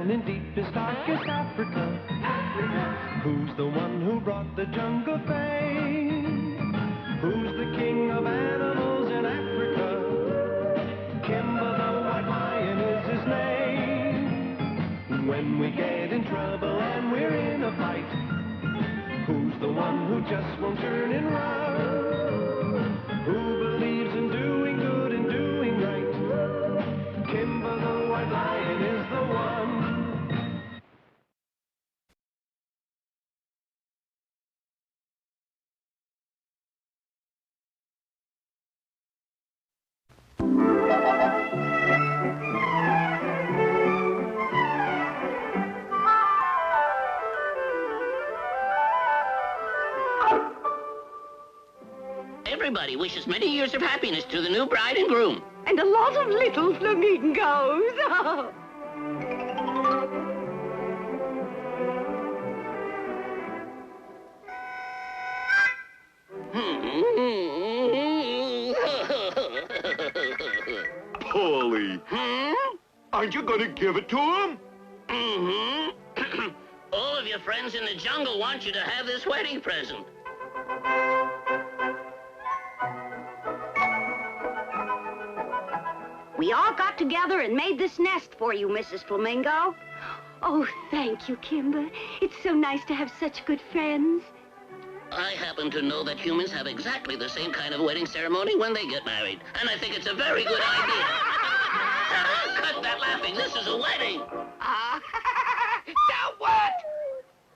man in deepest, darkest Africa? Who's the one who brought the jungle fame? Who's the king of animals in Africa? Kimba the white lion is his name. When we get in trouble and we're in a fight, who's the one who just won't turn and run? Who believes in doing good and doing right? Kimba the white lion is the one. Everybody wishes many years of happiness to the new bride and groom. And a lot of little flamingos. Paulie. Aren't you going to give it to him? All of your friends in the jungle want you to have this wedding present. We all got together and made this nest for you, Mrs. Flamingo. Oh, thank you, Kimba. It's so nice to have such good friends. I happen to know that humans have exactly the same kind of wedding ceremony when they get married, and I think it's a very good idea. Cut that laughing. This is a wedding. Now what?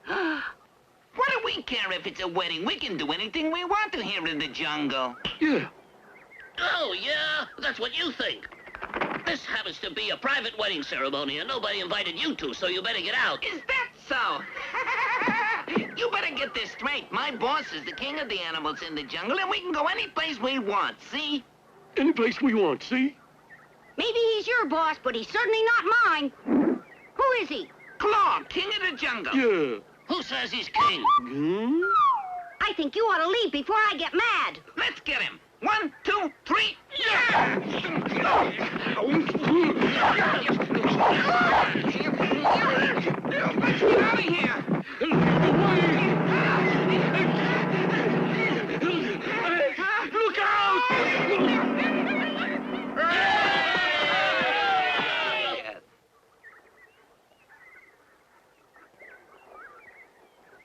What do we care if it's a wedding? We can do anything we want to here in the jungle. Yeah. Oh, yeah? That's what you think. This happens to be a private wedding ceremony, and nobody invited you to, so you better get out. Is that so? You better get this straight. My boss is the king of the animals in the jungle, and we can go any place we want, see? Any place we want, see? Maybe he's your boss, but he's certainly not mine. Who is he? Claw, king of the jungle. Yeah. Who says he's king? I think you ought to leave before I get mad. Let's get him. 1, 2, 3, yeah! Let's get out of here! Look out!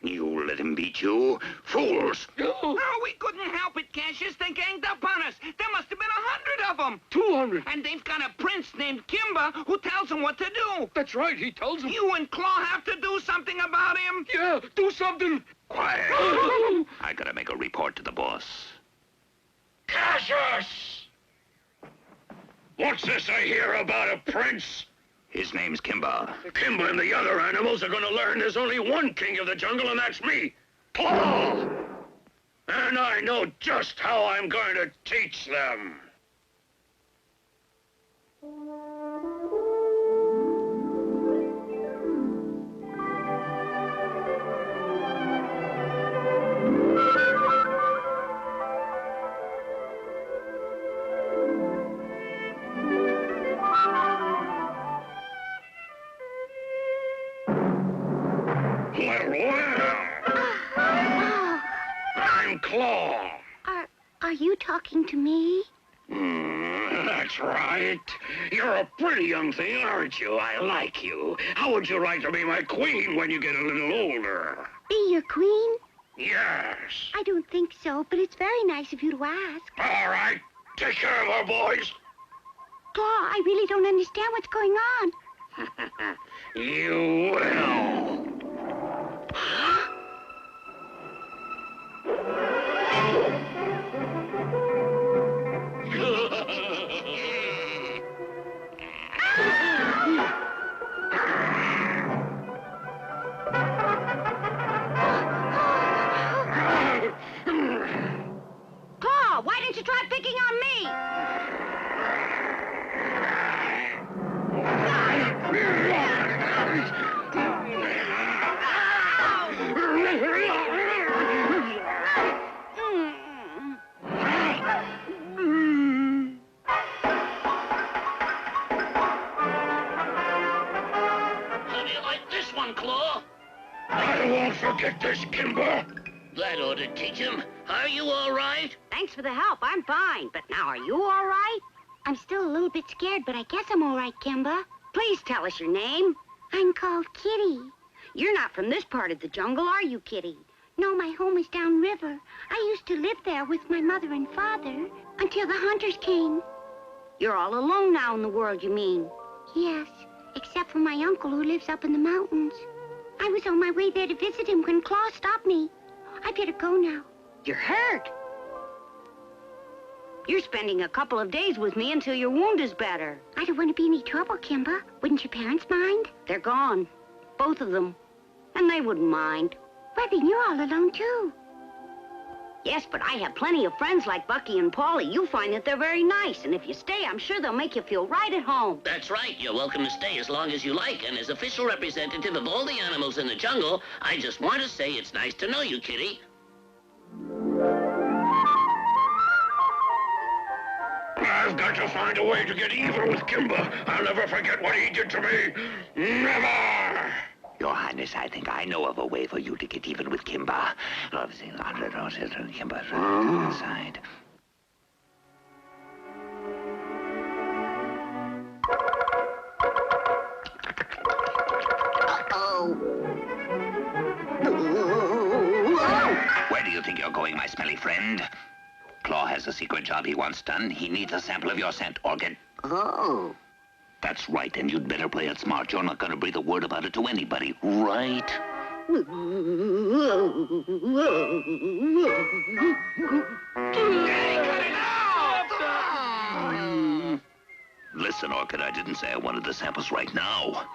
You let him beat you? Fools! Oh, we couldn't help it, Cassius. They ganged up on us. There must have been 100 of them. 200. And they've got a prince named Kimba who tells them what to do. That's right, he tells them. You and Claw have to do something about him. Yeah, do something. Quiet. I gotta make a report to the boss. Cassius! What's this I hear about a prince? His name's Kimba. Kimba and the other animals are gonna learn there's only one king of the jungle, and that's me, Claw! And I know just how I'm going to teach them. I'm Claw. Are you talking to me? That's right. You're a pretty young thing, aren't you? I like you. How would you like to be my queen when you get a little older? Be your queen? Yes. I don't think so, but it's very nice of you to ask. All right. Take care of her, boys. Claw, I really don't understand what's going on. You will. Claw, why didn't you try picking on me? forget this, Kimba. That ought to teach him. Are you all right? Thanks for the help. I'm fine. But now, are you all right? I'm still a little bit scared, but I guess I'm all right, Kimba. Please tell us your name. I'm called Kitty. You're not from this part of the jungle, are you, Kitty? No, my home is downriver. I used to live there with my mother and father until the hunters came. You're all alone now in the world, you mean? Yes, except for my uncle who lives up in the mountains. I was on my way there to visit him when Claw stopped me. I better go now. You're hurt. You're spending a couple of days with me until your wound is better. I don't want to be any trouble, Kimba. Wouldn't your parents mind? They're gone. Both of them. And they wouldn't mind. Well, then you're all alone, too. Yes, but I have plenty of friends like Bucky and Paulie. You'll find that they're very nice. And if you stay, I'm sure they'll make you feel right at home. That's right. You're welcome to stay as long as you like. And as official representative of all the animals in the jungle, I just want to say it's nice to know you, Kitty. I've got to find a way to get even with Kimba. I'll never forget what he did to me. Never! Your Highness, I think I know of a way for you to get even with Kimba. Kimba's right side. Where do you think you're going, my smelly friend? Claw has a secret job he wants done. He needs a sample of your scent, Orchid. Oh. That's right, and you'd better play it smart. You're not going to breathe a word about it to anybody, right? Listen, Orchid, I didn't say I wanted the samples right now.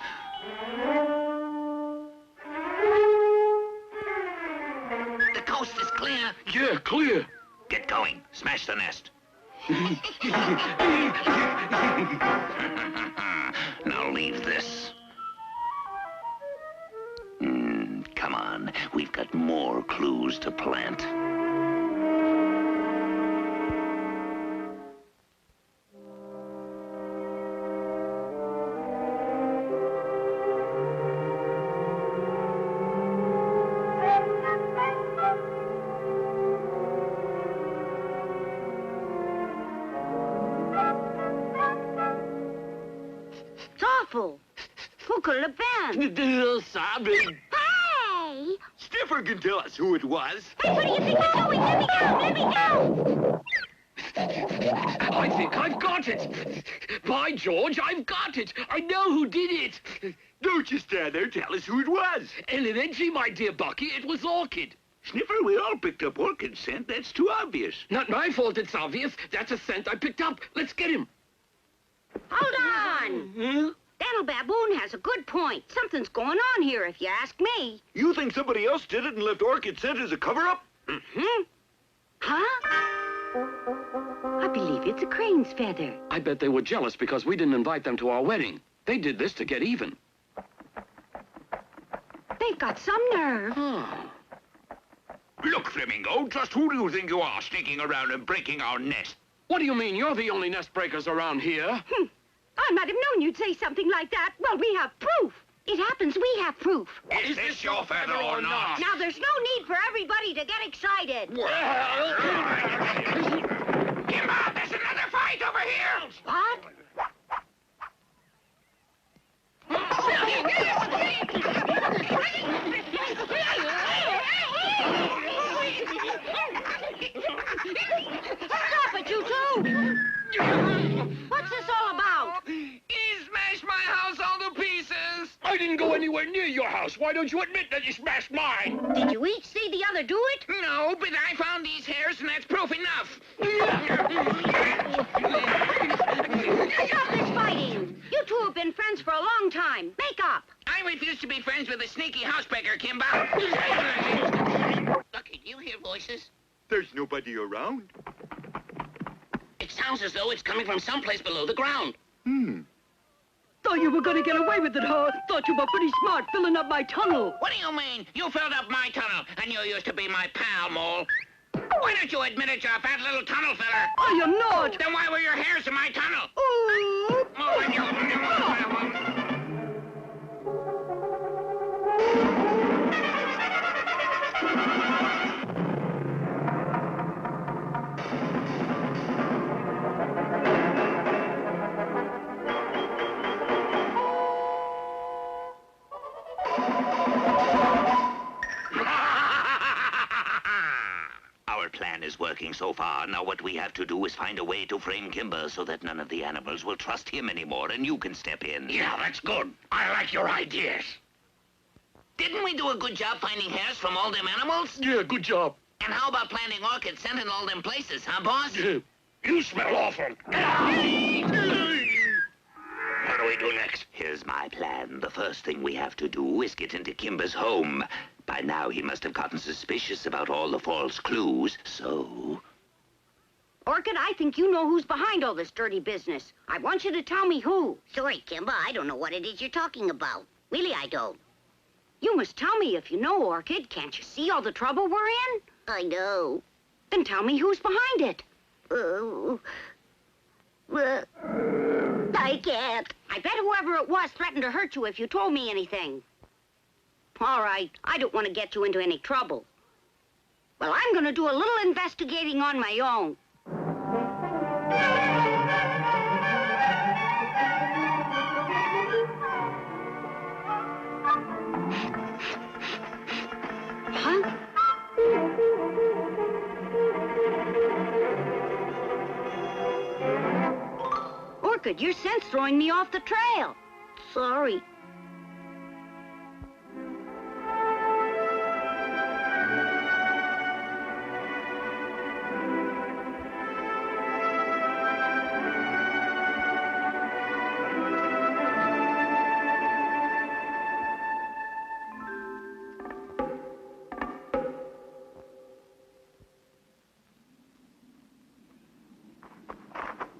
The coast is clear. Yeah, clear. Get going. Smash the nest. Now leave this. Come on. We've got more clues to plant. It's awful. Who could it have been? Sorry. Hey! Stiffer can tell us who it was. Hey, what do you think you're doing? Let me go! Let me go! I think I've got it. By George, I've got it. I know who did it. Don't you stand there. Tell us who it was. Evidently, my dear Bucky, it was Orchid. Sniffer, we all picked up Orchid's scent. That's too obvious. Not my fault it's obvious. That's a scent I picked up. Let's get him. Hold on! Daniel Baboon has a good point. Something's going on here, if you ask me. You think somebody else did it and left Orchid scent as a cover-up? Mm-hmm. Huh? I believe it's a crane's feather. I bet they were jealous because we didn't invite them to our wedding. They did this to get even. They've got some nerve. Look, Flamingo, just who do you think you are sneaking around and breaking our nest? What do you mean? You're the only nest breakers around here. I might have known you'd say something like that. Well, we have proof. It happens we have proof. Is this your feather or not? Now, there's no need for everybody to get excited. Kimba, there's another fight over here. What? Stop it, you two! What's this all about? He smashed my house all to pieces. I didn't go anywhere near your house. Why don't you admit that you smashed mine? Did you each see the other do it? No, but I found these hairs, and that's proof enough. Stop this fighting! You two have been friends for a long time. Make up! I refuse to be friends with a sneaky housebreaker, Kimba. Bucky, do you hear voices? There's nobody around. It sounds as though it's coming from someplace below the ground. Thought you were gonna get away with it, huh? Thought you were pretty smart filling up my tunnel. What do you mean? You filled up my tunnel, and you used to be my pal, Mole. Why don't you admit it, you fat little tunnel filler? I am not. Then why were your hairs in my tunnel? Our plan is working so far. Now what we have to do is find a way to frame Kimba so that none of the animals will trust him anymore, and you can step in. Yeah, that's good. I like your ideas. Didn't we do a good job finding hairs from all them animals? Yeah, good job. And how about planting orchids sent in all them places, huh, boss? Yeah. You smell awful. What do we do next? Here's my plan. The first thing we have to do is get into Kimba's home. By now, he must have gotten suspicious about all the false clues, so... Orchid, I think you know who's behind all this dirty business. I want you to tell me who. Sorry, Kimba, I don't know what it is you're talking about. Really, I don't. You must tell me if you know, Orchid. Can't you see all the trouble we're in? I know. Then tell me who's behind it. I can't. I bet whoever it was threatened to hurt you if you told me anything. All right, I don't want to get you into any trouble. Well, I'm going to do a little investigating on my own. Huh? Orchid, your scent's throwing me off the trail. Sorry.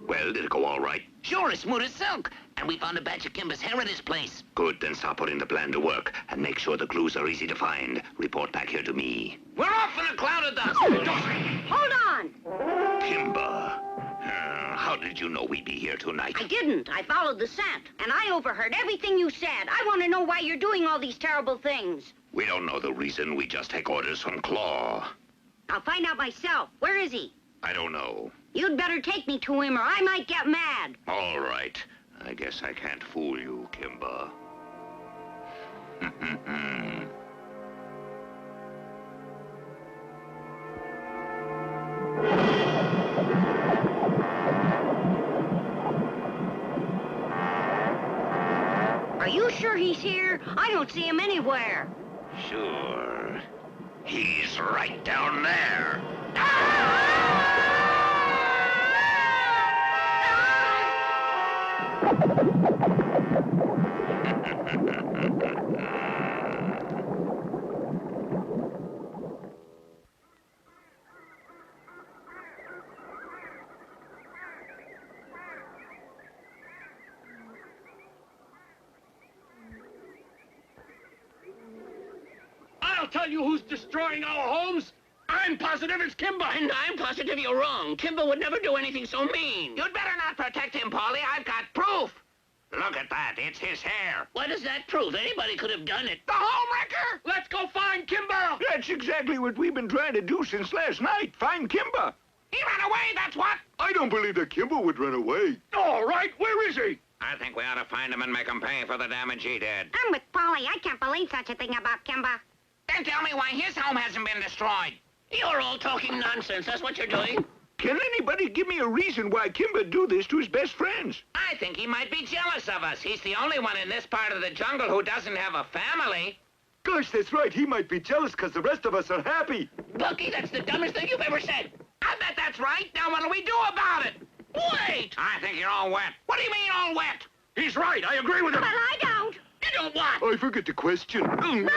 Well, did it go all right? Sure, as smooth as silk. And we found a batch of Kimba's hair in his place. Good, then start putting the plan to work. And make sure the clues are easy to find. Report back here to me. We're off in a cloud of dust. Hold on. Kimba. How did you know we'd be here tonight? I didn't. I followed the scent, and I overheard everything you said. I want to know why you're doing all these terrible things. We don't know the reason. We just take orders from Claw. I'll find out myself. Where is he? I don't know. You'd better take me to him, or I might get mad. All right. I guess I can't fool you, Kimba. Are you sure he's here? I don't see him anywhere. Sure. He's right down there. I'll tell you who's destroying our homes. I'm positive it's Kimba. And I'm positive you're wrong. Kimba would never do anything so mean. You'd better not protect him, Polly. I've got proof. Look at that. It's his hair. What does that prove? Anybody could have done it. The homewrecker! Let's go find Kimba. That's exactly what we've been trying to do since last night. Find Kimba. He ran away, that's what. I don't believe that Kimba would run away. All right, where is he? I think we ought to find him and make him pay for the damage he did. I'm with Polly. I can't believe such a thing about Kimba. Then tell me why his home hasn't been destroyed. You're all talking nonsense. That's what you're doing. Can anybody give me a reason why Kimba do this to his best friends? I think he might be jealous of us. He's the only one in this part of the jungle who doesn't have a family. Gosh, that's right. He might be jealous because the rest of us are happy. Bucky, that's the dumbest thing you've ever said. I bet that's right. Now what do we do about it? Wait! I think you're all wet. What do you mean all wet? He's right. I agree with him. But I don't. You don't what? I forget the question. Right!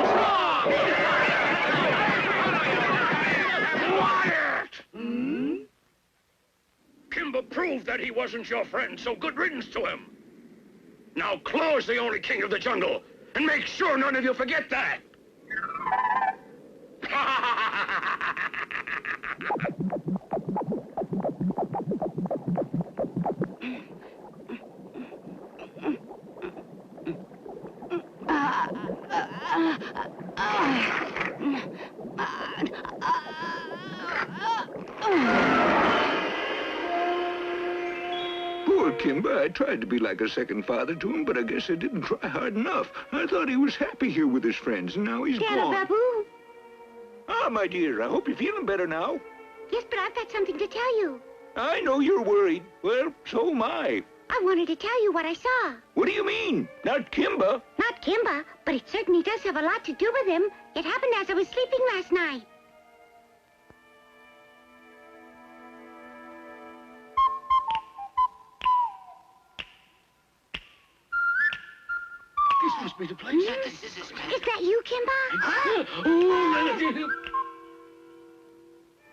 Wrong! Quiet! Kimba proved that he wasn't your friend, so good riddance to him. Now Claw's the only king of the jungle, and make sure none of you forget that. Poor Kimba. I tried to be like a second father to him, but I guess I didn't try hard enough. I thought he was happy here with his friends, and now he's gone. Babu. Oh, Ah, my dear, I hope you're feeling better now. Yes, but I've got something to tell you. I know you're worried. Well, so am I. I wanted to tell you what I saw. What do you mean? Not Kimba? Not Kimba, but it certainly does have a lot to do with him. It happened as I was sleeping last night. This must be the place. Is that you, Kimba? Oh,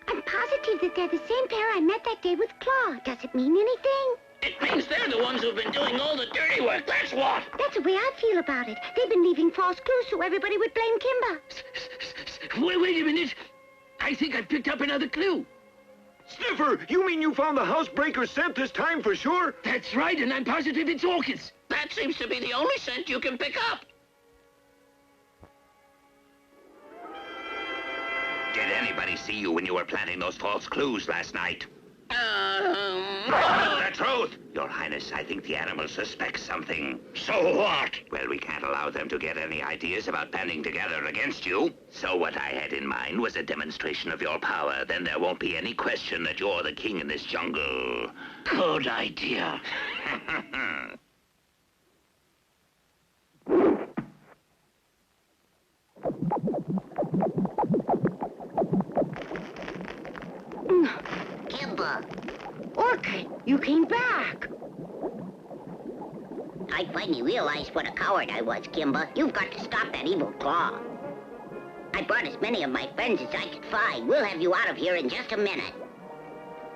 I'm positive that they're the same pair I met that day with Claw. Does it mean anything? It means they're the ones who've been doing all the dirty work, that's what! That's the way I feel about it. They've been leaving false clues so everybody would blame Kimba. Wait a minute. I think I've picked up another clue. Sniffer, you mean you found the housebreaker's scent this time for sure? That's right, and I'm positive it's orchids. That seems to be the only scent you can pick up. Did anybody see you when you were planting those false clues last night? No. The truth! Your Highness, I think the animals suspect something. So what? Well, we can't allow them to get any ideas about banding together against you. So what I had in mind was a demonstration of your power. Then there won't be any question that you're the king in this jungle. Good idea. Kimba. Orchid, you came back. I finally realized what a coward I was, Kimba. You've got to stop that evil Claw. I brought as many of my friends as I could find. We'll have you out of here in just a minute.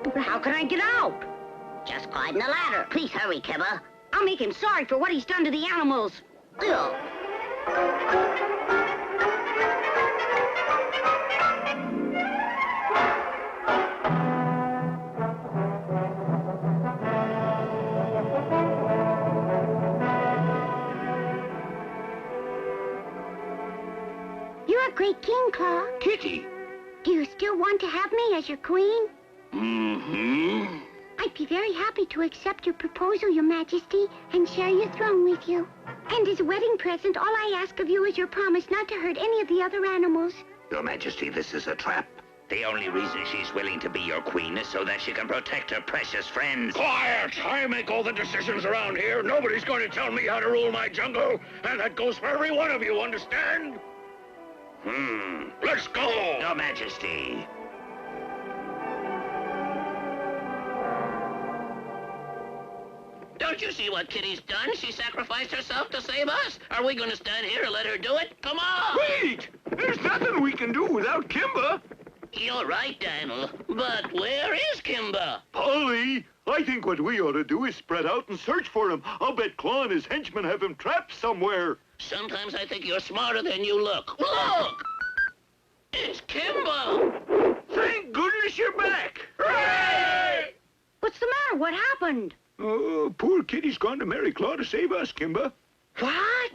But how can I get out? Just climb the ladder. Please hurry, Kimba. I'll make him sorry for what he's done to the animals. Ugh. You're a great king, Claw. Kitty! Do you still want to have me as your queen? Mm-hmm. I'd be very happy to accept your proposal, Your Majesty, and share your throne with you. And as a wedding present, all I ask of you is your promise not to hurt any of the other animals. Your Majesty, this is a trap. The only reason she's willing to be your queen is so that she can protect her precious friends. Quiet! I make all the decisions around here. Nobody's going to tell me how to rule my jungle. And that goes for every one of you, understand? Let's go! Your Majesty. Don't you see what Kitty's done? She sacrificed herself to save us. Are we going to stand here and let her do it? Come on! Wait! There's nothing we can do without Kimba. You're right, Daniel. But where is Kimba? Polly, I think what we ought to do is spread out and search for him. I'll bet Claw and his henchmen have him trapped somewhere. Sometimes I think you're smarter than you look. Look! It's Kimba! Thank goodness you're back. Hooray! What's the matter? What happened? Oh, poor Kitty's gone to marry Claw to save us, Kimba. What?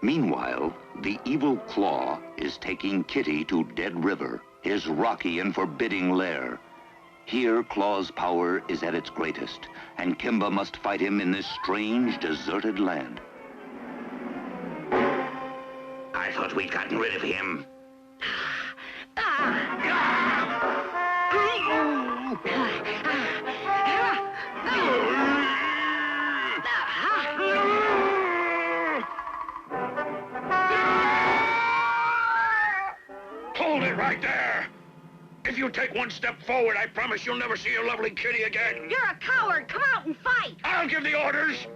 Meanwhile, the evil Claw is taking Kitty to Dead River, his rocky and forbidding lair. Here, Claw's power is at its greatest, and Kimba must fight him in this strange, deserted land. I thought we'd gotten rid of him. Hold it right there! If you take one step forward, I promise you'll never see your lovely Kitty again. You're a coward. Come out and fight. I'll give the orders.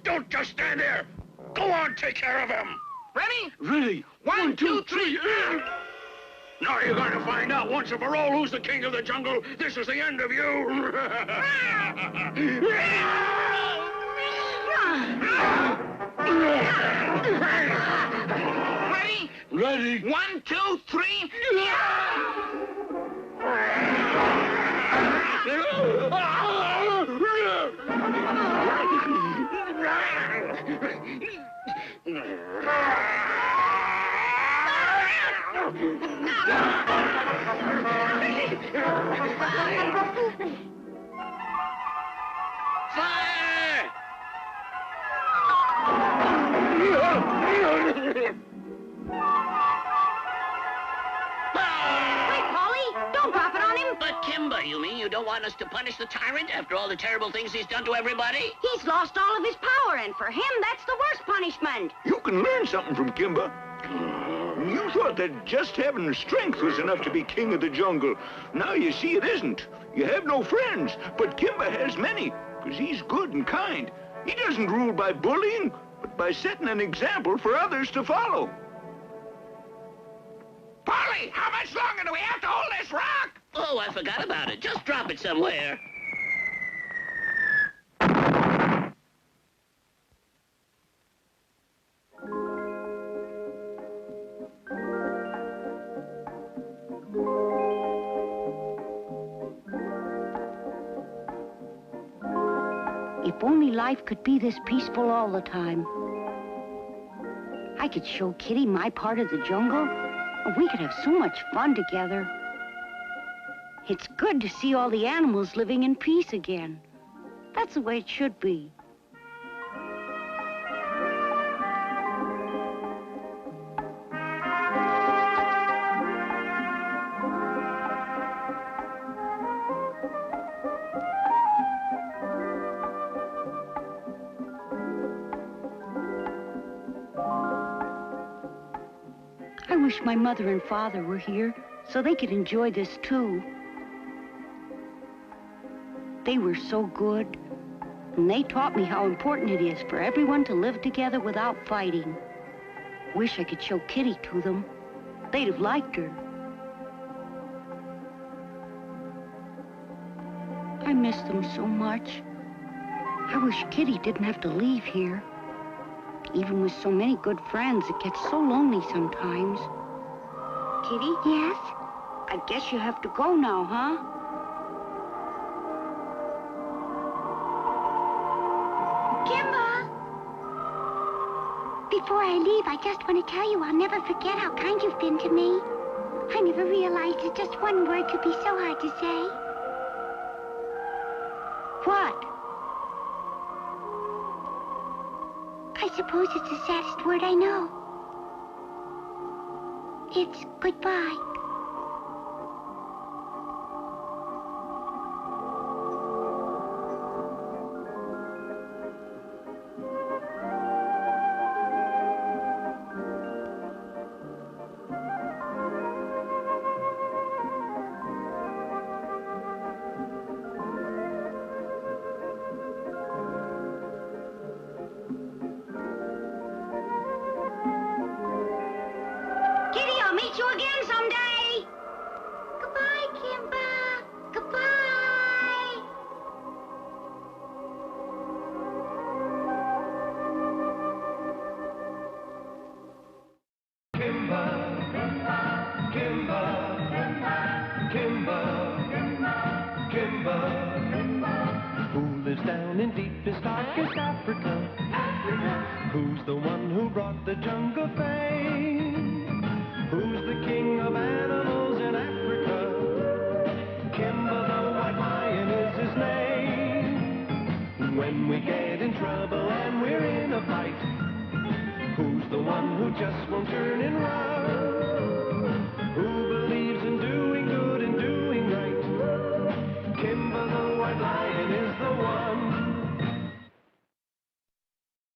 Don't just stand there. Go on, take care of him. Ready? Ready? One, two, three. Now you're going to find out once and for all who's the king of the jungle. This is the end of you. Ready? Ready? One, two, three. Fire! Kimba, you mean you don't want us to punish the tyrant after all the terrible things he's done to everybody? He's lost all of his power, and for him, that's the worst punishment. You can learn something from Kimba. You thought that just having strength was enough to be king of the jungle. Now you see it isn't. You have no friends, but Kimba has many, because he's good and kind. He doesn't rule by bullying, but by setting an example for others to follow. Polly, how much longer do we have to hold this rock? Oh, I forgot about it. Just drop it somewhere. If only life could be this peaceful all the time. I could show Kitty my part of the jungle, and we could have so much fun together. It's good to see all the animals living in peace again. That's the way it should be. I wish my mother and father were here so they could enjoy this too. They were so good, and they taught me how important it is for everyone to live together without fighting. Wish I could show Kitty to them. They'd have liked her. I miss them so much. I wish Kitty didn't have to leave here. Even with so many good friends, it gets so lonely sometimes. Kitty? Yes? I guess you have to go now, huh? Kimba! Before I leave, I just want to tell you I'll never forget how kind you've been to me. I never realized that just one word could be so hard to say. What? I suppose it's the saddest word I know. It's goodbye. I'll meet you again someday. Goodbye, Kimba. Goodbye. Kimba, Kimba, Kimba, Kimba. Who lives down in deepest, darkest Africa? Who's the one who brought the jungle fame? Who's the king of animals in Africa? Kimba the white lion is his name. When we get in trouble and we're in a fight, who's the one who just won't turn and run?